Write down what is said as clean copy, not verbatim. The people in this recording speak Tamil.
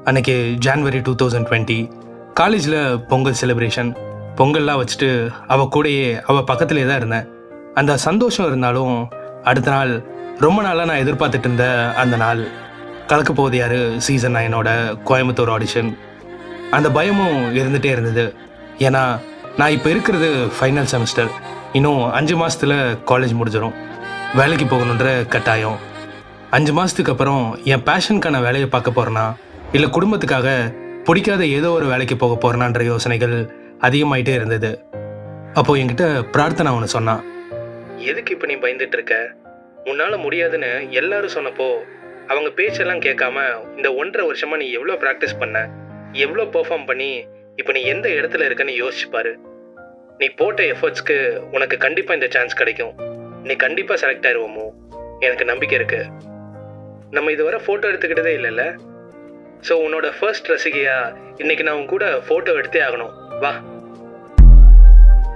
அன்னைக்கு ஜான்வரி 2020 காலேஜில் பொங்கல் செலிப்ரேஷன். பொங்கல்லாம் வச்சுட்டு அவள் கூடயே அவள் பக்கத்துலேயே தான் இருந்தேன். அந்த சந்தோஷம் இருந்தாலும் அடுத்த நாள் ரொம்ப நாளாக நான் எதிர்பார்த்துட்டு இருந்த அந்த நாள், கலக்க போகுது யாரு சீசன் 9ஓட கோயம்புத்தூர் ஆடிஷன். அந்த பயமும் இருந்துகிட்டே இருந்தது. ஏன்னா நான் இப்போ இருக்கிறது ஃபைனல் செமஸ்டர். இன்னும் 5 மாதத்தில் காலேஜ் முடிஞ்சிடும். வேலைக்கு போகணுன்ற கட்டாயம். 5 மாதத்துக்கு அப்புறம் என் பேஷனுக்கான வேலையை பார்க்க போகிறேன்னா இல்லை குடும்பத்துக்காக பிடிக்காத ஏதோ ஒரு வேலைக்கு போக போகிறேனான்ற யோசனைகள் அதிகமாயிட்டே இருந்தது. அப்போது என்கிட்ட பிரார்த்தனை ஒன்று சொன்னான். எதுக்கு இப்போ நீ பயந்துட்டு இருக்க? உன்னால் முடியாதுன்னு எல்லாரும் சொன்னப்போ அவங்க பேச்செல்லாம் கேட்காம இந்த 1.5 வருஷமாக நீ எவ்வளோ ப்ராக்டிஸ் பண்ண, எவ்வளோ பெர்ஃபார்ம் பண்ணி இப்போ நீ எந்த இடத்துல இருக்கன்னு யோசிச்சு பாரு. நீ போட்ட எஃபர்ட்ஸ்க்கு உனக்கு கண்டிப்பாக இந்த சான்ஸ் கிடைக்கும். நீ கண்டிப்பாக செலக்ட் ஆயிடுவோமோ, எனக்கு நம்பிக்கை இருக்கு. நம்ம இதுவரை ஃபோட்டோ எடுத்துக்கிட்டதே இல்லைல்ல. ஸோ உன்னோட ஃபர்ஸ்ட் ரசிகையா இன்னைக்கு நான் உன் கூட ஃபோட்டோ எடுத்தே ஆகணும். வா.